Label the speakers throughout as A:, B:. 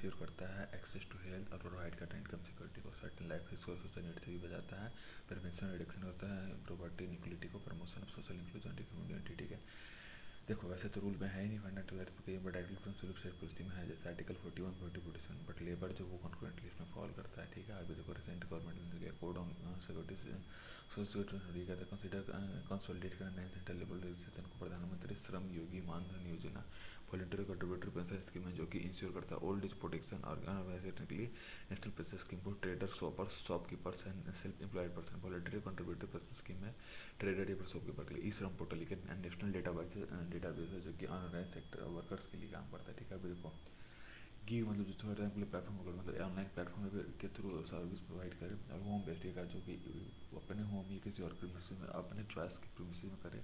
A: Ensure करता है access to health और प्रोवाइड करता है इनकम सिक्योरिटी को, सर्टेन लाइफ सोशल नीड से भी बचाता है, प्रिवेंशन रिडक्शन होता है प्रॉपर्टी इनइक्वलिटी को, promotion of social inclusion community. ठीक है, देखो वैसे तो रूल में है ही नहीं फंडामेंटल राइट्स पे, but directly from civil society policy में है, जैसे आर्टिकल 41, 40, 47, बट लेबर जो वो कॉन्करेंटली इसमें फॉल करता है। ठीक है, अभी देखो रिसेंट गवर्नमेंट ने code on security social security कहते हैं कंसिडर कंसोलिडेट करना 9 सेंट्रल लेवल रजिस्ट्रेशन को प्रधानमंत्री श्रम योगी मानधन योजना वॉलंटरी कंट्रीब्यूटरी पेंशन स्कीम है, जो कि इंश्योर करता है old age protection organisationally national pension scheme for trader shoppers shopkeepers and self employed person, voluntary contributory pension scheme है ट्रेडर या शॉपकीपर के लिए, ई श्रम पोर्टल एंड नेशनल डेटाबेस है जो कि ऑनलाइन सेक्टर वर्कर्स के लिए काम करता है। ठीक है, अभी देखो गिग मतलब जो थोड़ा टाइम के लिए प्लेटफॉर्म होगा, मतलब ऑनलाइन प्लेटफॉर्म के थ्रू सर्विस प्रोवाइड करे, और होम बेस्ड का जो कि अपने होम या किसी और प्रीमिसेस में अपने चॉइस के प्रीमिसेस में करे,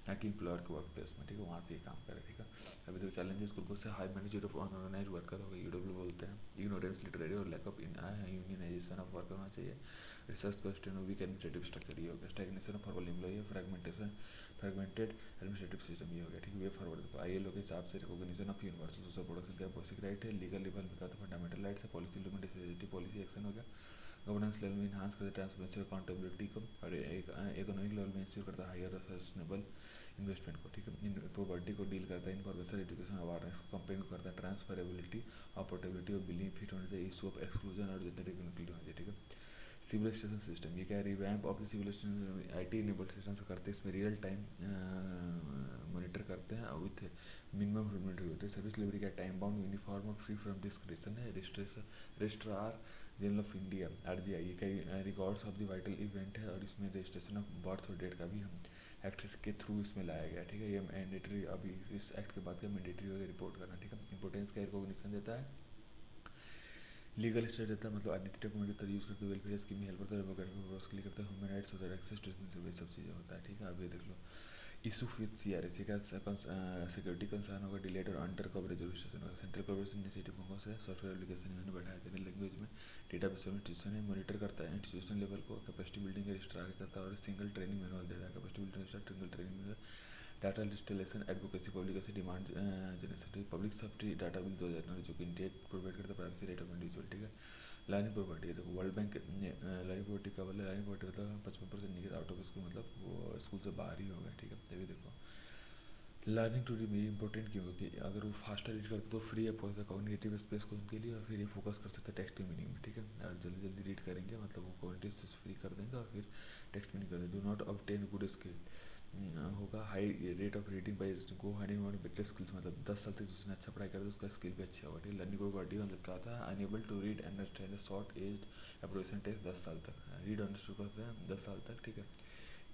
A: ना कि एम्प्लॉयर के वर्क प्लेस में। ठीक है, वहाँ से ये काम करे। ठीक है, अभी तो चैलेंजेस कुछ से high manager of unorganise worker होगा, ईडब्ल्यू बोलते हैं, इग्नोरेंस लिटरेरी और lack of unionisation of worker होना चाहिए, research question weak administrative structure ये हो गया, stagnation of forward employ, fragmented administrative system ये हो गया। ठीक है, वे फॉरवर्ड तो आईएलओ के हिसाब से recognition of universal social protection का बेसिक राइट है, लीगल लेवल में का तो फंडामेंटल राइट्स है, पॉलिसी इम्प्लीमेंटेशन पॉलिसी एक्शन हो गया, गवर्नेंस लेवल में इन्हांस करते ट्रांसपेरेंसी अकाउंटेबिलिटी को, और इकोनॉमिक लेवल में इंश्योर करता है हायर और सस्टेनेबल इन्वेस्टमेंट को। ठीक है, इन प्रॉपर्टी को डील करता है, इन्फॉर्मेशन एजुकेशन अवेयरनेस को, कंपेन को करता है, ट्रांसफरेबिलिटी और पोर्टेबिलिटी और बिलिंग फिट होने से, इशू ऑफ एक्सक्लूजन और जेंडर इक्वलिटी होनी चाहिए। ठीक है, सिविल स्टेशन सिस्टम ये क्या है, revamp of the civil station IT enabled system से करते हैं, इसमें रियल टाइम मॉनिटर करते हैं विथ मिनिमम होते हैं, सर्विस डिलीवरी का टाइम बाउंड यूनिफॉर्म और फ्री फ्रॉम डिस्क्रिप्शन है, registrar general of India RGI कई records of the vital event है, और इसमें रजिस्ट्रेशन ऑफ बर्थ और डेट का भी हम एक्ट के थ्रू इसमें लाया गया। ठीक है, ये मैंडेटरी अभी इस एक्ट के बाद का मैंडेटरी होगा रिपोर्ट करना। ठीक है, इंपोर्टेंस का रिकॉग्निशन देता है, लीगल स्टेट देता है, मतलब आइडेंटिटी डॉक्यूमेंट तरह यूज़ करते हुए वेलफेयर स्कीम में हेल्प करता है, डेमोक्रेटिक के लिए करता है, ह्यूमन राइट्स होता है, एक्सेस टू सब चीज़ें होता है। ठीक है, अभी देख लो इशू विद सीआरएसी का सिक्योरिटी कंसर्न होगा, डिलेट और अंडर कवरेज रजिस्ट्रेशन होगा, सेंट्रल गवर्नमेंट इनिशिएटिव फोकस है, सॉफ्टवेयर एप्लीकेशन इन्होंने बढ़ाया जनरल लैंग्वेज में, डेटाबेस इंस्टीट्यूशन है, मॉनिटर करता है इंस्टीट्यूशन लेवल को, कैपेसिटी बिल्डिंग का रजिस्ट्रार करता है, और सिंगल ट्रेनिंग मैनुअल दे रहा है, capacity building single training manual, data installation advocacy publication demand generation, public safety data bill 2009 जो कि डेट प्रोवाइड करता है, प्राइवेसी राइट ऑफ इंडिविजुअल। ठीक है, लर्निंग प्रॉपर्टी, देखो वर्ल्ड बैंक ने लर्निंग प्रॉपर्टी का बोला, लर्निंग प्रॉपर्टी मतलब 55% निकल आउट ऑफ स्कूल, मतलब वो स्कूल से बाहर ही होगा। ठीक है, तभी देखो लर्निंग टू बी इंपॉर्टेंट क्यों, क्योंकि अगर वो फास्टर रीड करते तो फ्री अप होता है कॉग्निटिव स्पेस को उनके लिए, और फिर ये फोकस कर सकते हैं टेक्स्ट मीनिंग में। ठीक है, और जल्दी जल्दी रीड करेंगे, मतलब वो कॉग्निटिव फ्री कर देंगे और फिर टेक्स्ट मीनिंग कर देंगे। Do not obtain good skill होगा, high rate of reading by go hand in hand better skills, मतलब 10 साल तक जिसने अच्छा पढ़ाई कर उसका स्किल भी अच्छा होगा। ठीक है, लर्निंग प्रॉपर्टी मतलब क्या होता है, unable to read understand short age approbation test 10 साल तक रीड अंडरस्टूड करते हैं 10 साल तक। ठीक है,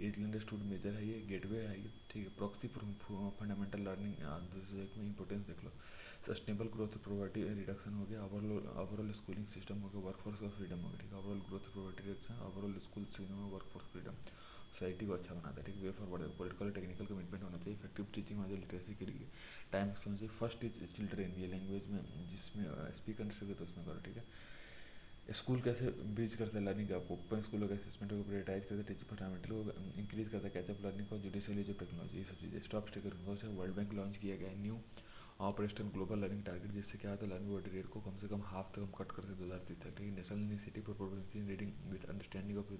A: एज अंडरस्टूड मेजर है ये, गेटवे है ये। ठीक है, प्रॉक्सी फंडामेंटल लर्निंग में इंपॉर्टेंस देख लो, सस्टेनेबल ग्रोथ प्रॉपर्टी रिडक्शन हो गया, ओवरऑल स्कूलिंग सिस्टम हो गया, वर्कफोर्स का फ्रीडम हो गया। ठीक है, overall growth property reduction, overall school system workforce freedom, society को अच्छा बनाता है। ठीक है, way forward political technical commitment होना चाहिए, इफेक्टिव टीचिंग होना चाहिए, लिटरेसी के लिए टाइम होना चाहिए, फर्स्ट टीच चिल्ड्रेन ये लैंग्वेज में जिसमें स्पीक अंडरस्टूड तो उसमें करो। ठीक है, स्कूल कैसे ब्रिज करता है लर्निंग का, ओपन स्कूलों का असेसमेंट को प्रायोरिटाइज करता है, टीचिंग फंडामेंटल को इंक्रीज करता है, कैचअप लर्निंग को, जुडिशियल जो टेक्नोलॉजी, ये सब चीज़ें स्टॉप स्टिकर से वर्ल्ड बैंक लॉन्च किया गया है new operation global learning target, जिससे क्या होता है लर्निंग बॉडी रेट को कम से कम हाफ तक हम कट कर सकते 2030 तक। ठीक है, national initiative for proficiency in reading with understanding of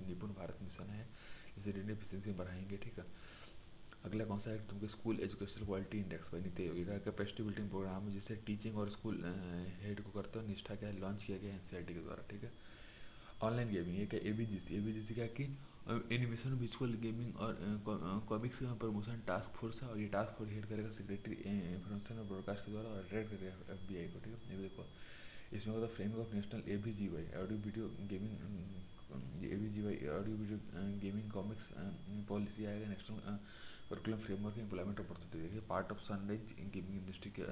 A: निपुण भारत मिशन है, जिससे रीडिंग एफिशिएंसी बढ़ाएंगे। ठीक है, अगला कौन सा है तुमको स्कूल एजुकेशनल क्वालिटी इंडेक्स पर नीति आयोग का कैपेसिटी बिल्डिंग प्रोग्राम है, जिससे टीचिंग और स्कूल हेड को करते हो निष्ठा क्या लॉन्च किया गया एनसीईआरटी के द्वारा। ठीक है, ऑनलाइन गेमिंग ये क्या, एबीजीसी क्या कि एनिमेशन विजुअल गेमिंग और कॉमिक्स प्रमोशन टास्क फोर्स है, और ये टास्क फोर्स हेड करेगा सेक्रेटरी इंफॉर्मेशन और ब्रॉडकास्ट के द्वारा, और रेड करेगा एफबीआई को। ठीक है, ये देखो इसमें होता है framework of national ABGY audio video gaming, ABGY audio video gaming comics policy आएगा, national curriculum framework employment opportunity देखिए, part of sunrise gaming industry के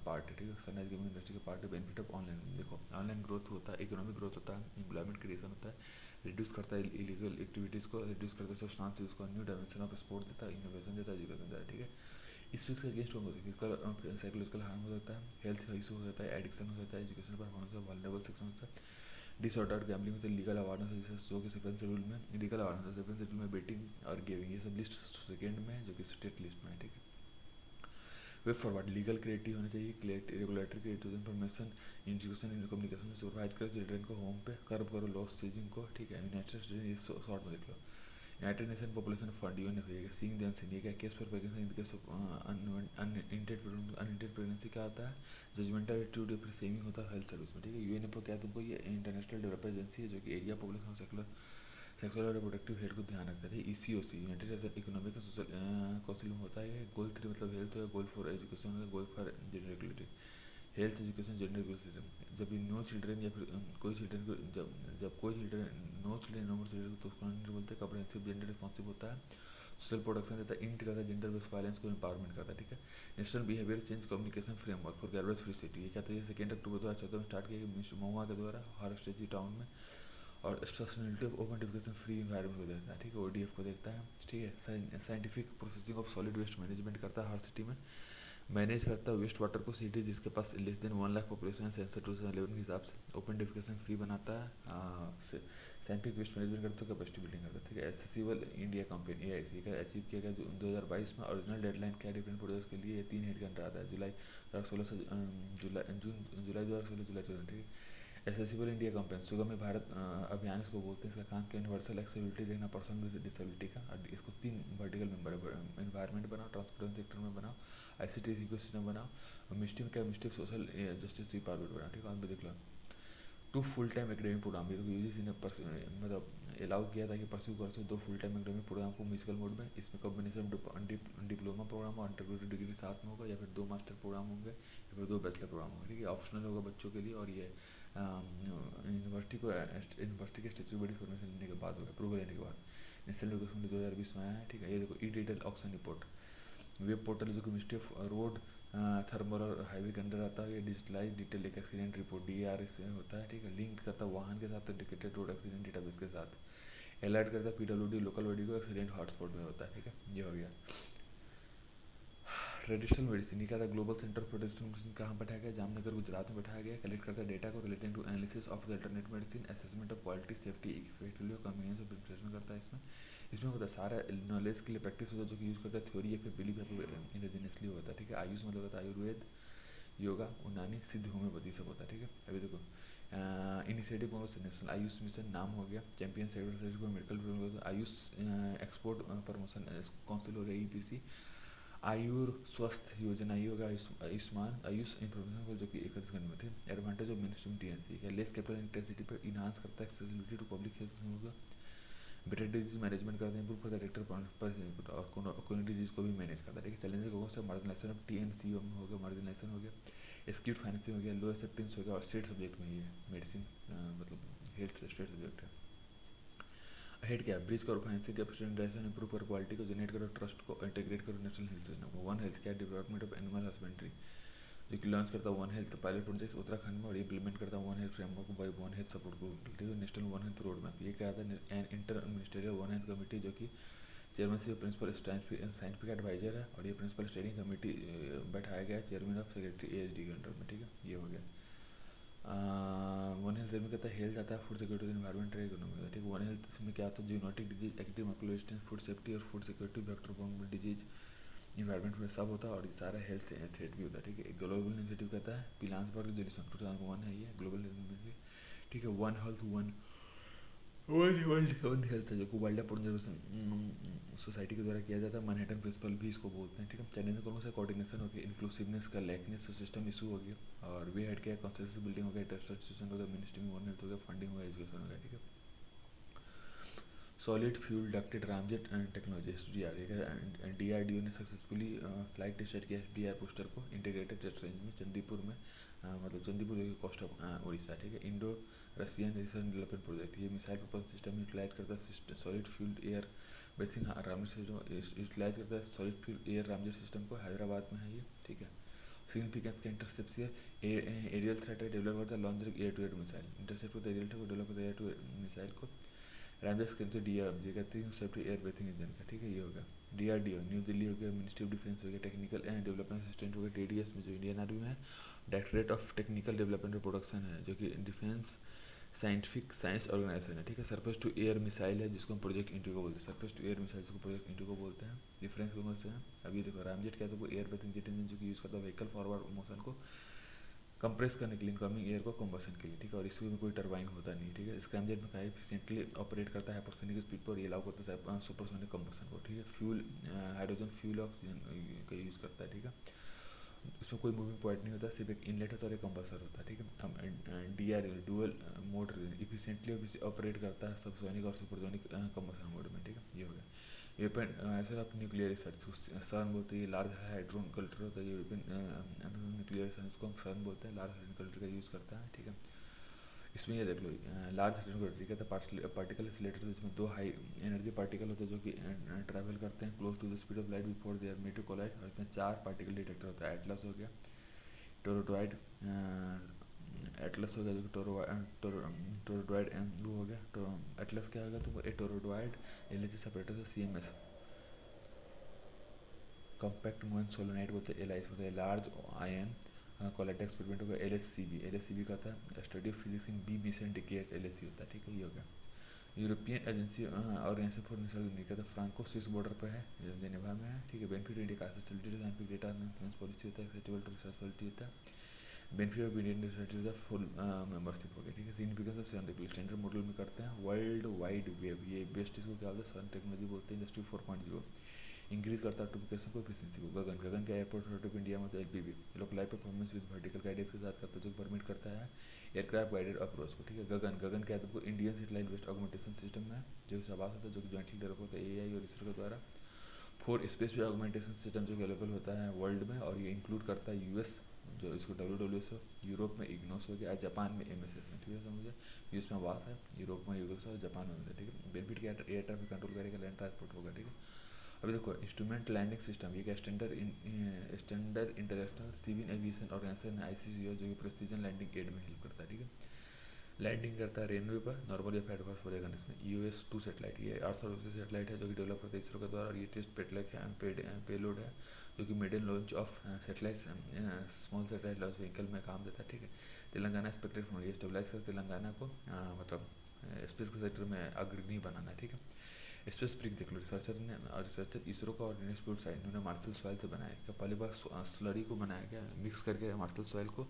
A: पार्ट है। ठीक है, सनराइज गेमिंग इंडस्ट्री के पार्ट है, बेनिफिट ऑफ ऑनलाइन, देखो online growth होता है, इकोनॉमिक ग्रोथ होता है, एम्प्लॉयमेंट क्रिएशन होता है, रिड्यूस करता है इलीगल एक्टिविटीज़ को, रिड्यूस करता है सब्सटेंस यूज़ को, न्यू डायमेंशन ऑफ स्पोर्ट देता है, इनोवेशन देता है, एजुकेशन देता है। ठीक है, इस चीज़ के अगेंस्ट होगा, फिजिकल साइकोलॉजिकल हार्म हो सकता है, हेल्थ इशू हो जाता है, एडिक्शन हो जाता है, education performance of vulnerable section होता है, डिसऑर्डर गैम्बलिंग से, लीगल अवेयरनेस जैसे जो कि सेकंड शेड्यूल में, लीगल अवेयरनेस सेकंड शेड्यूल में बेटिंग और गेमिंग, ये सब लिस्ट सेकेंड में है जो कि स्टेट लिस्ट में है। ठीक है, वे फॉरवर्ड लीगल क्रिएटिव होना चाहिए, regulatory creative information attribution in communication में सुपरवाइज करो चिल्ड्रन को होम पे कर्व करो लॉस चीजिंग को, ठीक है। यूनाइटेड स्टेट्स शॉर्ट में देख लो, united nation population fund UN होगा सीइंग द अनसीन, ये क्या case for pregnancy in case of unintended pregnancy क्या होता है, जजमेंटल एटीट्यूड या फिर सेविंग होता है हेल्थ सर्विस में, ठीक है। यूएनएफओ क्या तुमको, ये इंटरनेशनल डेवलपमेंट एजेंसी है जो कि एरिया पॉपुलेशन सेक्सुअल और रिप्रोडक्टिव हेल्थ को ध्यान रखता है। ECOC united nation economic social council में होता है। गोल 3 मतलब हेल्थ है, गोल 4 एजुकेशन है, गोल 5 gender equality, health education gender equality. जब भी नो चिल्ड्रन या फिर कोई चिल्ड्रन को जब कोई children no children no more children तो उसको नहीं बोलते, कॉम्प्रिहेंसिव जेंडर रिस्पॉन्सिव होता है, सोशल प्रोडक्शन देता है, इंट करता है, जेंडर बेस्ड वायलेंस को एम्पावरमेंट करता है, ठीक है। National behaviour change communication framework for garbage free city, ये क्या था, 2 अक्टूबर 2014 में स्टार्ट किया गया महुआ के द्वारा हर स्टेजी टाउन में, और sustainability of open defecation free environment को देखता है, ठीक है। ओडीएफ को देखता है, ठीक है। Scientific processing of solid waste management करता है हर सिटी में, मैनेज करता है वेस्ट वाटर को, सिटी जिसके पास लेस देन 1 लाख पॉपुलेशन है सेंसर 2011 के हिसाब से, ओपन डिफिकेशन फ्री बनाता है, साइंटिफिक वेस्ट मैनेजमेंट करता है, कैपेसिटी बिल्डिंग करता है, ठीक है। एक्सेसिबल इंडिया कंपेन AIC का अचीव किया गया 2022 में। ओरिजिनल डेडलाइन क्या है डिफरेंट प्रोजेक्ट के लिए, 3 हेड घंटा आता है, जुलाई 2016 से जुलाई 2016 जुलाई 2016, ठीक है। एक्सेसिबल इंडिया कंपेन सुगम्य भारत अभियान इसको बोलते हैं। इसका काम क्या, यूनिवर्सल एक्सेसिबिलिटी देखना पर्सन विद डिसेबिलिटी का, और इसको 3 वर्टिकल मेंबर एनवायरमेंट बनाओ, ट्रांसपोर्टेशन सेक्टर में बनाओ, ICT इकोसिस्टम बनाओ, और मिस्टिम क्या मिस्टिक सोशल जस्टिस डिपार्टमेंट बनाओ, ठीक है। और देख लो 2 फुल टाइम एकेडमिक प्रोग्राम, ये तो यूजीसी ने मतलब अलाउ किया था कि परस्यू कर सो 2 फुल टाइम एकेडमिक प्रोग्राम को म्यूजिकल मोड में, इसमें कॉम्बिनेशन डिप्लोमा प्रोग्राम और अंडरग्रेजुएट डिग्री साथ में होगा, या फिर 2 मास्टर प्रोग्राम होंगे, या फिर 2 बैचलर प्रोग्राम होंगे, ठीक है। ऑप्शनल होगा बच्चों के लिए, और ये यूनिवर्सिटी के स्टेचुबरी फॉर्मेशन लेने के बाद होगा, अप्रूवल लेने के बाद। नेशनल एजुकेशन 2020 में आया है, ठीक है। ये देखो e detail auction report web portal जो कि मिनिस्ट्री ऑफ रोड थर्मल और हाईवे के अंडर आता है, ये डिजिटलाइज डिटेल एक एक्सीडेंट रिपोर्ट DAR से होता है, ठीक है। लिंक करता है वाहन के साथ इंडिकेटेड रोड एक्सीडेंट डेटाबेस के साथ, अलर्ट करता है PWD लोकल बॉडी को एक्सीडेंट हॉटस्पॉट में होता है, ठीक है। ये हो गया ट्रेडिशनल मेडिसिन, ये क्या था, global centre for traditional medicine कहाँ बैठाया गया, जामनगर गुजरात में बैठाया गया। कलेक्ट करता है डेटा को related to analysis of the alternate medicine, assessment of quality safety effectively convenience of preparation करता है। इसमें होता है सारा नॉलेज के लिए प्रैक्टिस होता है जो कि यूज़ करता है थ्योरी या फिर बिलीव या फिर इंडिजिनियसली होता है, ठीक है। आयुष मतलब होता है आयुर्वेद, योगा, उनानी, सिद्ध, होम्योपैथी सब होता है, ठीक है। अभी देखो इनिशिएटिव कौन सा, नेशनल आयुष मिशन नाम हो गया, champion sector for medical Ayush export promotion council हो गया EPC, आयुर स्वस्थ योजना ये होगा, आयुष्मान आयुष इंफॉर्मेशन जो कि 31 घंटे में थे। एडवांटेज ऑफ मिनिस्ट्री TNC है, लेस कैपिटल इंटेंसिटी पर इनहांस करता है एक्सेसिबिलिटी टू पब्लिक हेल्थ होगा, बेटर डिजीज मैनेजमेंट करते हैं, इंप्रूव करता है डायरेक्टर और कोई डिजीज को भी मैनेज करता है, ठीक है। चैलेंज को से मार्जिनलाइजेशन ऑफ TNC हो गया, मार्जिनलाइजेशन हो गया, स्किल्ड फाइनेंसिंग हो गया, लो एक्सेप्टेंस हो गया, और स्टेट सब्जेक्ट में ये मेडिसिन मतलब हेल्थ स्टेट सब्जेक्ट है। हेड क्या है, ब्रिज करो फाइनेंसिंग कैपिटलाइजेशन, इंप्रूव करो क्वालिटी को, जनरेट करो ट्रस्ट को, इंटीग्रेट करो नेशनल हेल्थ सिस्टम को। One health care development of animal husbandry जो कि लॉन्च करता है one health pilot project Uttarakhand में, और इंप्लीमेंट करता है one health framework by one health support group, ठीक है। National one health road map, ये क्या आता है, inter ministerial one health committee जो कि चेयरमैन प्रिंसिपल साइंटिफिक एडवाइजर है, और ये प्रिंसिपल स्टेयरिंग कमेटी बैठाया गया है चेयरमैन ऑफ सेक्रेटरी AHD के अंडर में, ठीक है। ये हो गया वन हेल्थ में कहता है हेल्थ आता है फूड सिक्योरिटी एनवायरमेंट इकोनॉमी, ठीक है। वन हेल्थ में क्या होता है, zoonotic disease, active macular food safety और food security, vector borne disease, environment में सब होता है, और ये सारा हेल्थ थ्रेट भी होता है, ठीक है। ग्लोबल इनिशिएटिव कहता है पिलांसबर्ग जो 2001 है, ये ग्लोबल हेल्थ, ठीक है। वन हेल्थ वन हेल्थ है जो कि वाइल्ड लाइफ सोसाइटी के द्वारा किया जाता है, मैनहट्टन प्रिंसिपल भी इसको बोलते हैं, ठीक है। चैलेंज कौन सा, कोऑर्डिनेशन हो गया, इंक्लूसिवनेस का लैकनेस सिस्टम इशू हो गया, और वे हेड क्या कॉन्सेंसस बिल्डिंग हो गया, इंस्टीट्यूशन हो गया, मिनिस्ट्री में वन हेल्थ हो गया, फंडिंग हो गया, एजुकेशन हो गया, ठीक है। Solid fuel ducted ramjet technology DRDO ने सक्सेसफुली फ्लाइट टेस्ट किया SDR पोस्टर को इंटीग्रेटेड जेट रेंज में चंदीपुर में, मतलब चंदीपुर जो कि कोस्ट ऑफ उड़ीसा, ठीक है। Indo Russian research development project, ये मिसाइल प्रोपल्शन सिस्टम यूटिलाइज करता है solid fuel air basing ramjet system utilise करता है solid fuel air ramjet system को, हैदराबाद में है ये, ठीक है। सिग्निफिकेंस का इंटरसेप्ट एरियल थ्रेट है, डेवलप करता है launch air to air missile, intercept होता है एरियल को डेवलप करता है एयर टू एयर मिसाइल को, रामजेट के DRDO कहते हैं सेफ्टी एयर ब्रीथिंग इंजन का, ठीक है। ये होगा DRDO न्यू दिल्ली हो गया, मिनिस्ट्री ऑफ डिफेंस हो गया, टेक्निकल एंड डेवलपमेंट असिस्टेंट हो गया, TDS में जो इंडियन आर्मी में है, डायरेक्टरेट ऑफ टेक्निकल डेवलपमेंट और प्रोडक्शन है जो कि डिफेंस साइंटिफिक साइंस ऑर्गेनाइजेशन है, ठीक है। सरफेस टू एयर मिसाइल है जिसको हम प्रोजेक्ट इंडिगो बोलते हैं, सरफेस टू एयर मिसाइल जिसको प्रोजेक्ट इंडिगो बोलते हैं। डिफरेंस कौन से हैं? अभी देखो, रामजेट क्या है, तो वो एयर बेसिंग जेट इंजन जो कि यूज़ करता है व्हीकल फॉरवर्ड मोशन को कंप्रेस करने के लिए, इनकमिंग एयर को कंबशन के लिए, ठीक है। और इसमें कोई टरबाइन होता नहीं, ठीक है। स्क्रैमजेट में काफ़ी एफिशिएंटली ऑपरेट करता है हाइपरसोनिक स्पीड पर, ये अलाउ करता है सुपरसोनिक कंबशन को, ठीक है। फ्यूल हाइड्रोजन फ्यूल ऑक्सीजन का यूज़ करता है, ठीक है। इसमें कोई मूविंग पॉइंट नहीं होता, सिर्फ एक इनलेट होता है और एक कंप्रेसर होता है, ठीक है। हम D R dual mode efficiently operate करता है सबसोनिक और सुपरसोनिक कंबशन मोड में, ठीक है। ये हो गया वेपन ऐसे आप न्यूक्लियर रिसर्च सर्न बोलते हैं, लार्ज हाइड्रोन कल्टर होता है ये वेपन न्यूक्लियर रिसर्च को हम सर्न बोलते हैं, लार्ज हाइड्रोन कल्टर का यूज़ करता है, ठीक है। इसमें ये देख लो, लार्ज हाइड्रोजन कल्टर कहता है पार्टिकल एक्सीलरेटर, जिसमें दो हाई एनर्जी पार्टिकल होते हैं जो कि ट्रैवल करते हैं close to the speed of light before they are made to collide, और इसमें 4 पार्टिकल डिटेक्टर होता है। एटलस हो गया, टोरोटॉइड, एटलस हो गया जो कि टोरोटॉइड वो हो गया, एटलस क्या होगा, तो ए टोरोटॉइड एल सेपरेटर से CMS कॉम्पैक्ट मूवेंट सोलोनाइट बोलते हैं, LIS बोलते हैं, लार्ज आयन कोलाइट एक्सपेरिमेंट होगा LSCB का था study of physics in B meson decay LSC होता है, ठीक है। ये हो गया European agency organisation for national unity का फ्रांको स्विस बॉर्डर पर है, जेनेवा में है, ठीक है। Benefit India facility scientific data influence policy होता है, एक्सेप्टेबल टू रिसर्च पॉलिसी होता है, बेनिफिट ऑफ इंडियन रिसर्च होता है, फुल मेंबरशिप हो गया, ठीक है। Significance of CERN standard model में करते हैं, वर्ल्ड वाइड वेब ये बेस्ट इसको क्या होता है, सन टेक्नोलॉजी बोलते हैं, इंडस्ट्री 4.0 इंक्रीज करता है ऑटोमिकेशन को एफिशिएंसी को। गगन का एयरपोर्ट अथॉरिटी ऑफ इंडिया में तो LPV localite performance with vertical guidance के साथ करता है, जो परमिट करता है एयरक्राफ्ट गाइडेड अप्रोच को, ठीक है। गगन क्या है, तो Indian satellite based augmentation system है जो शाबाश होता है, जो कि जॉइंटली डेवलप होता है AI और इसरो के द्वारा। 4 स्पेस बेस्ड ऑगमेंटेशन सिस्टम जो कि अवेलेबल होता है वर्ल्ड में, और ये इंक्लूड करता है US जो इसको WWS हो, यूरोप में इग्नोस हो गया, जापान में MSS में, ठीक है। समझे, यूएस में वास है, यूरोप में यूरोस और जापान में, ठीक है। बेनिफिट क्या है, एयर ट्रैफिक कंट्रोल करेगा, लैंड ट्रांसपोर्ट होगा, ठीक है। अभी देखो इंस्ट्रूमेंट लैंडिंग सिस्टम, ये standard international civil aviation organisation ICCO जो कि प्रेसिजन लैंडिंग एड में हेल्प करता है, ठीक है। लैंडिंग करता है रेनवे पर नॉर्मल या फेडफास्ट पड़ेगा इसमें। US2 सेटेलाइट, ये 800 सेटेलाइट है जो कि डेवलप करता है इसरो के द्वारा, और ये टेस्ट पेलोड है जो कि maiden launch of satellite small satellite launch vehicle में काम देता है, ठीक है। तेलंगाना एक्सपेक्टेड फ्रॉम, ये स्टेबलाइज कर तेलंगाना को मतलब स्पेस के सेक्टर में अग्रणी बनाना है, ठीक है। स्पेस ब्रिक देख लो, रिसर्चर इसरो का और इंस्टीट्यूट साइड इन्होंने मार्शल सॉइल से बनाया क्या, पहली बार स्लरी को बनाया गया मिक्स करके मार्शल सॉइल को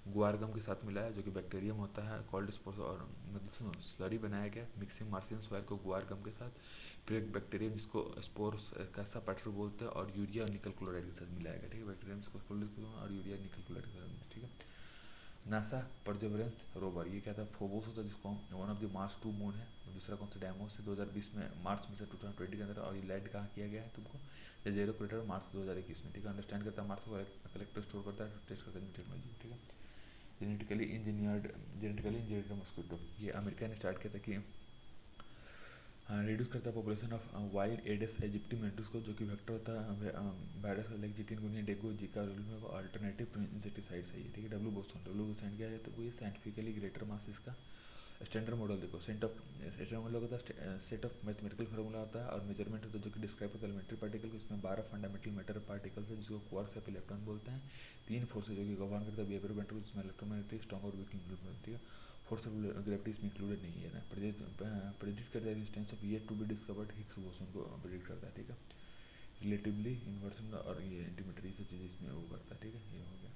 A: गुआरगम के साथ मिलाया जो कि बैक्टीरियम होता है कॉल्ड स्पोर्स, और मतलब स्लरी बनाया गया मिक्सिंग मार्शियन सॉइल को गुआरगम के साथ, फिर एक बैक्टीरियम जिसको स्पोर्स कैसा पैटर बोलते हैं, और यूरिया और निकल क्लोराइड के साथ मिलाया गया, ठीक है। बैक्टीरियम जिसको और यूरिया निकल क्लोराइड के साथ, ठीक है। नासा परसेवरेंस रोवर, ये क्या था, फोबोस होता है जिसको one of the Mars 2 moon है, दूसरा कौन सा डेमोस है 2020 में मार्च में से 2020 के अंदर, और ये लैंड कहाँ किया गया है तुमको, जेरो क्रेटर मार्च 2021 में, ठीक है। अंडरस्टैंड करता है मार्स को, कलेक्टर स्टोर करता है, टेस्ट करता है टेक्नोलॉजी, ठीक है। जेनेटिकली इंजीनियर्ड मस्किटो, ये अमेरिका ने स्टार्ट किया था कि रिड्यूस करता है population of wild Aedes aegypti mantis को, जो कि वेक्टर होता है virus like chikungunya, dengue, Zika में अल्टरनेटिव टू इंसेक्टिसाइड्स है ये, ठीक है। डब्ल्यू बोसन क्या है, तो वो ये साइंटिफिकली ग्रेटर मास इसका स्टैंडर्ड मॉडल देखो, स्टैंडर्ड मॉडल होता है सेट ऑफ मैथमेटिकल फार्मूला होता है, और मेजरमेंट होता है जो कि डिस्क्राइब करता है एलिमेंट्री पार्टिकल को। इसमें 12 फंडामेंटल मैटर पार्टिकल्स है जिसको क्वार्क्स या इलेक्ट्रॉन बोलते हैं। 3 फोर्सेज जो कि गवर्न करता है बिहेवियर मैटर को, जिसमें इलेक्ट्रोमैग्नेटिक स्ट्रॉन्ग और वीक इंक्लूड, ठीक है। फोर्स ऑफ ग्रेविटी इसमें इंक्लूडेड नहीं है ना। प्रेडिक्ट करता है resistance of yet to be discovered Higgs boson को प्रेडिक्ट करता है, ठीक है। रिलेटिवली इन्वर्सन और ये इंटीमेटरी सब चीज़ें इसमें वो करता है, ठीक है। ये हो गया